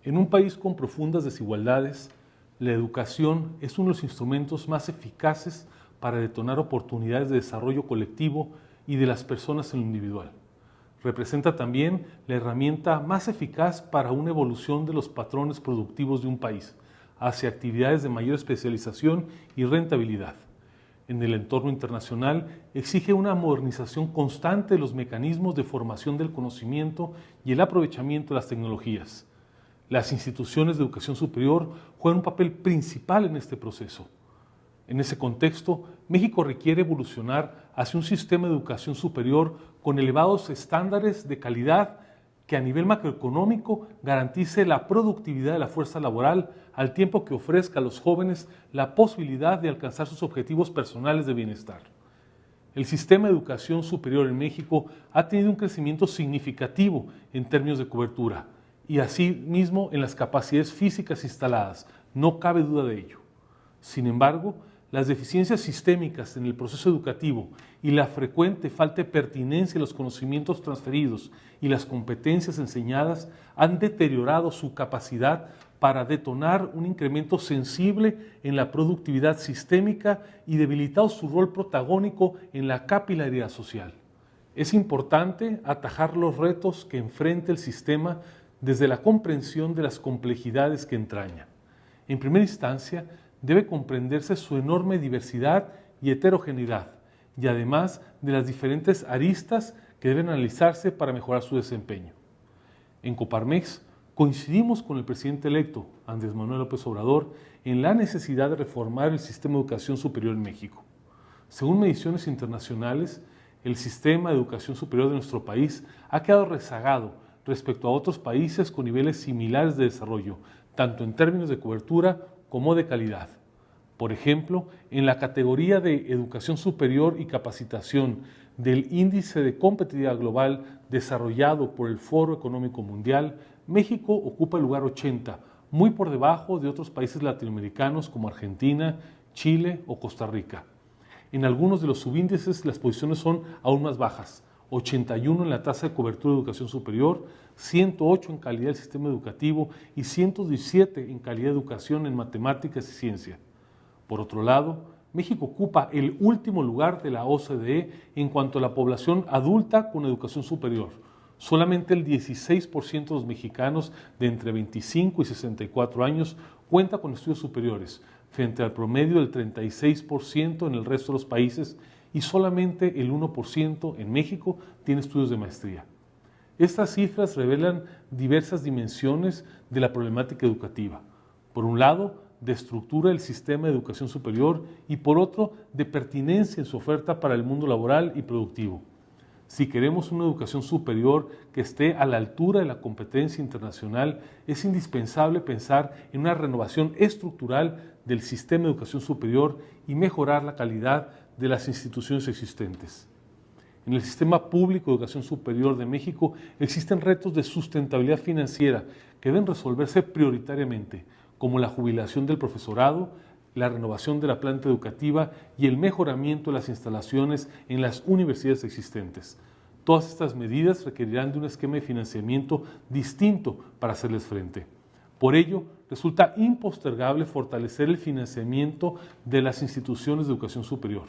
En un país con profundas desigualdades, la educación es uno de los instrumentos más eficaces para detonar oportunidades de desarrollo colectivo y de las personas en lo individual. Representa también la herramienta más eficaz para una evolución de los patrones productivos de un país hacia actividades de mayor especialización y rentabilidad. En el entorno internacional exige una modernización constante de los mecanismos de formación del conocimiento y el aprovechamiento de las tecnologías. Las instituciones de educación superior juegan un papel principal en este proceso. En ese contexto, México requiere evolucionar hacia un sistema de educación superior con elevados estándares de calidad que a nivel macroeconómico garantice la productividad de la fuerza laboral al tiempo que ofrezca a los jóvenes la posibilidad de alcanzar sus objetivos personales de bienestar. El sistema de educación superior en México ha tenido un crecimiento significativo en términos de cobertura y asimismo en las capacidades físicas instaladas, no cabe duda de ello. Sin embargo, las deficiencias sistémicas en el proceso educativo y la frecuente falta de pertinencia en los conocimientos transferidos y las competencias enseñadas han deteriorado su capacidad para detonar un incremento sensible en la productividad sistémica y debilitado su rol protagónico en la capilaridad social. Es importante atajar los retos que enfrenta el sistema desde la comprensión de las complejidades que entraña. En primera instancia, debe comprenderse su enorme diversidad y heterogeneidad, y además de las diferentes aristas que deben analizarse para mejorar su desempeño. En Coparmex coincidimos con el presidente electo, Andrés Manuel López Obrador, en la necesidad de reformar el sistema de educación superior en México. Según mediciones internacionales, el sistema de educación superior de nuestro país ha quedado rezagado respecto a otros países con niveles similares de desarrollo, tanto en términos de cobertura como de calidad. Por ejemplo, en la categoría de educación superior y capacitación del Índice de Competitividad Global desarrollado por el Foro Económico Mundial, México ocupa el lugar 80, muy por debajo de otros países latinoamericanos como Argentina, Chile o Costa Rica. En algunos de los subíndices las posiciones son aún más bajas, 81 en la tasa de cobertura de educación superior, 108 en calidad del sistema educativo y 117 en calidad de educación en matemáticas y ciencia. Por otro lado, México ocupa el último lugar de la OCDE en cuanto a la población adulta con educación superior. Solamente el 16% de los mexicanos de entre 25 y 64 años cuenta con estudios superiores, frente al promedio del 36% en el resto de los países y solamente el 1% en México tiene estudios de maestría. Estas cifras revelan diversas dimensiones de la problemática educativa. Por un lado, de estructura del sistema de educación superior y por otro, de pertinencia en su oferta para el mundo laboral y productivo. Si queremos una educación superior que esté a la altura de la competencia internacional, es indispensable pensar en una renovación estructural del sistema de educación superior y mejorar la calidad de las instituciones existentes. En el sistema público de educación superior de México existen retos de sustentabilidad financiera que deben resolverse prioritariamente, como la jubilación del profesorado, la renovación de la planta educativa y el mejoramiento de las instalaciones en las universidades existentes. Todas estas medidas requerirán de un esquema de financiamiento distinto para hacerles frente. Por ello, resulta impostergable fortalecer el financiamiento de las instituciones de educación superior.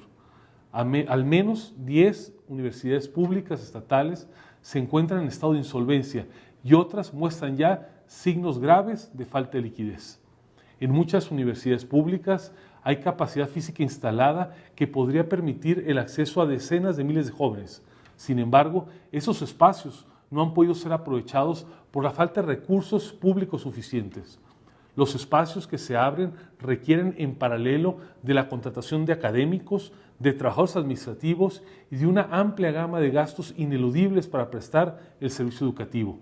Al menos 10 universidades públicas estatales se encuentran en estado de insolvencia y otras muestran ya signos graves de falta de liquidez. En muchas universidades públicas hay capacidad física instalada que podría permitir el acceso a decenas de miles de jóvenes. Sin embargo, esos espacios no han podido ser aprovechados por la falta de recursos públicos suficientes. Los espacios que se abren requieren en paralelo de la contratación de académicos, de trabajadores administrativos y de una amplia gama de gastos ineludibles para prestar el servicio educativo.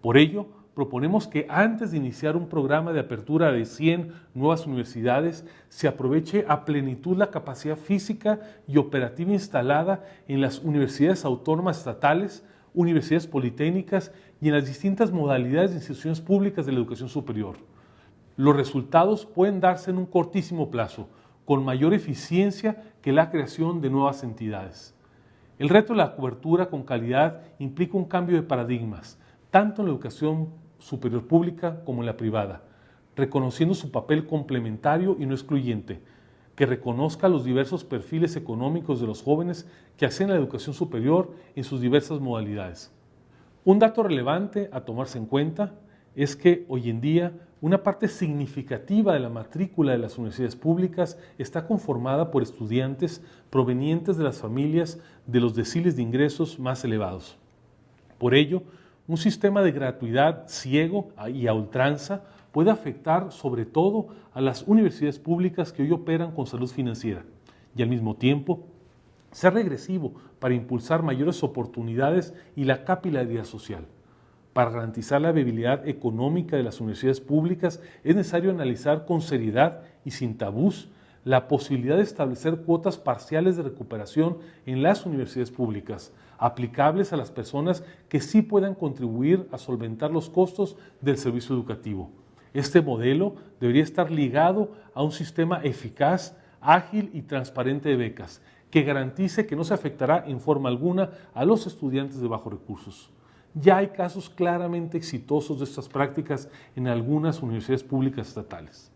Por ello, proponemos que antes de iniciar un programa de apertura de 100 nuevas universidades, se aproveche a plenitud la capacidad física y operativa instalada en las universidades autónomas estatales, universidades politécnicas y en las distintas modalidades de instituciones públicas de la educación superior. Los resultados pueden darse en un cortísimo plazo, con mayor eficiencia que la creación de nuevas entidades. El reto de la cobertura con calidad implica un cambio de paradigmas, tanto en la educación superior pública como en la privada, reconociendo su papel complementario y no excluyente, que reconozca los diversos perfiles económicos de los jóvenes que acceden a la educación superior en sus diversas modalidades. Un dato relevante a tomarse en cuenta es que hoy en día una parte significativa de la matrícula de las universidades públicas está conformada por estudiantes provenientes de las familias de los deciles de ingresos más elevados. Por ello, un sistema de gratuidad ciego y a ultranza puede afectar sobre todo a las universidades públicas que hoy operan con salud financiera y al mismo tiempo ser regresivo para impulsar mayores oportunidades y la capilaridad social. Para garantizar la viabilidad económica de las universidades públicas es necesario analizar con seriedad y sin tabús la posibilidad de establecer cuotas parciales de recuperación en las universidades públicas, aplicables a las personas que sí puedan contribuir a solventar los costos del servicio educativo. Este modelo debería estar ligado a un sistema eficaz, ágil y transparente de becas, que garantice que no se afectará en forma alguna a los estudiantes de bajos recursos. Ya hay casos claramente exitosos de estas prácticas en algunas universidades públicas estatales.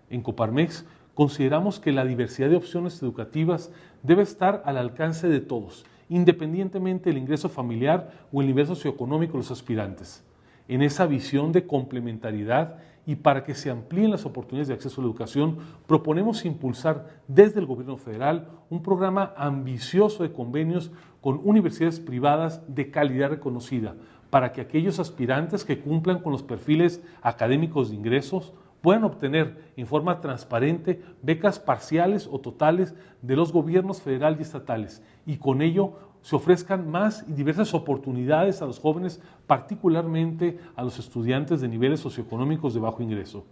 En Coparmex consideramos que la diversidad de opciones educativas debe estar al alcance de todos, independientemente del ingreso familiar o el nivel socioeconómico de los aspirantes. En esa visión de complementariedad y para que se amplíen las oportunidades de acceso a la educación, proponemos impulsar desde el Gobierno federal un programa ambicioso de convenios con universidades privadas de calidad reconocida, para que aquellos aspirantes que cumplan con los perfiles académicos de ingresos puedan obtener en forma transparente becas parciales o totales de los gobiernos federal y estatales, y con ello se ofrezcan más y diversas oportunidades a los jóvenes, particularmente a los estudiantes de niveles socioeconómicos de bajo ingreso.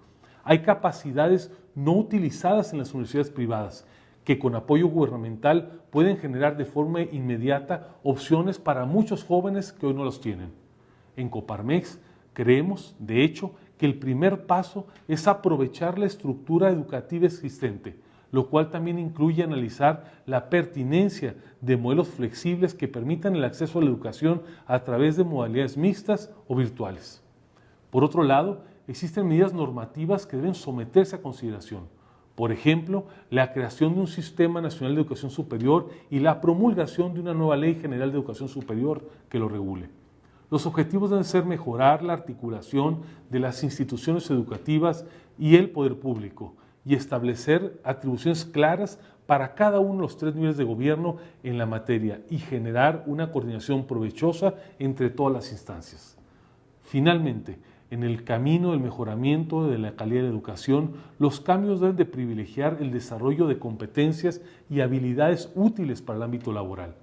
Hay capacidades no utilizadas en las universidades privadas que con apoyo gubernamental pueden generar de forma inmediata opciones para muchos jóvenes que hoy no los tienen. En Coparmex creemos, de hecho, que el primer paso es aprovechar la estructura educativa existente, lo cual también incluye analizar la pertinencia de modelos flexibles que permitan el acceso a la educación a través de modalidades mixtas o virtuales. Por otro lado, existen medidas normativas que deben someterse a consideración. Por ejemplo, la creación de un Sistema Nacional de Educación Superior y la promulgación de una nueva Ley General de Educación Superior que lo regule. Los objetivos deben ser mejorar la articulación de las instituciones educativas y el poder público y establecer atribuciones claras para cada uno de los 3 niveles de gobierno en la materia y generar una coordinación provechosa entre todas las instancias. Finalmente, en el camino del mejoramiento de la calidad de la educación, los cambios deben de privilegiar el desarrollo de competencias y habilidades útiles para el ámbito laboral.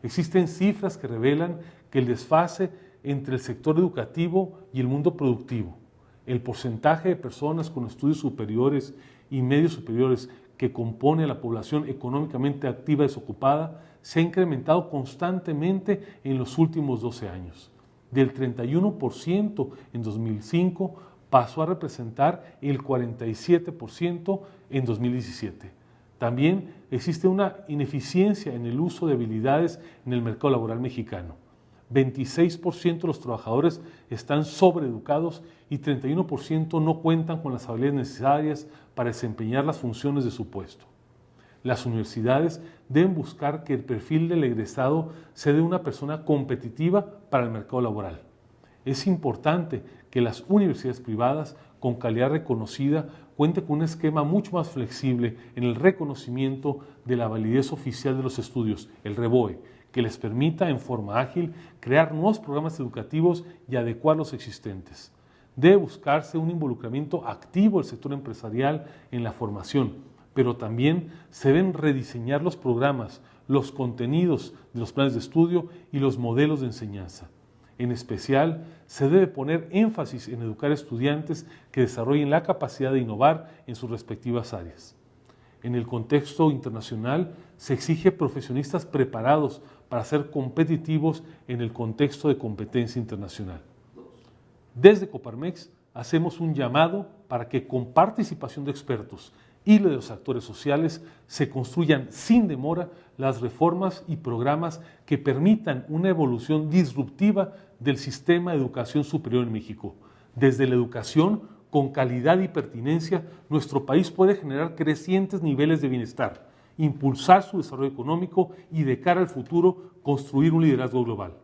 Existen cifras que revelan que el desfase entre el sector educativo y el mundo productivo, el porcentaje de personas con estudios superiores y medios superiores que compone la población económicamente activa y desocupada, se ha incrementado constantemente en los últimos 12 años. Del 31% en 2005 pasó a representar el 47% en 2017. También existe una ineficiencia en el uso de habilidades en el mercado laboral mexicano. 26% de los trabajadores están sobreeducados y 31% no cuentan con las habilidades necesarias para desempeñar las funciones de su puesto. Las universidades deben buscar que el perfil del egresado sea de una persona competitiva para el mercado laboral. Es importante que las universidades privadas con calidad reconocida cuenten con un esquema mucho más flexible en el reconocimiento de la validez oficial de los estudios, el REVOE, que les permita en forma ágil crear nuevos programas educativos y adecuar los existentes. Debe buscarse un involucramiento activo del sector empresarial en la formación, pero también se deben rediseñar los programas, los contenidos de los planes de estudio y los modelos de enseñanza. En especial, se debe poner énfasis en educar a estudiantes que desarrollen la capacidad de innovar en sus respectivas áreas. En el contexto internacional, se exige profesionistas preparados para ser competitivos en el contexto de competencia internacional. Desde Coparmex hacemos un llamado para que con participación de expertos y de los actores sociales se construyan sin demora las reformas y programas que permitan una evolución disruptiva del sistema de educación superior en México, Desde la educación, con calidad y pertinencia, nuestro país puede generar crecientes niveles de bienestar, impulsar su desarrollo económico y, de cara al futuro, construir un liderazgo global.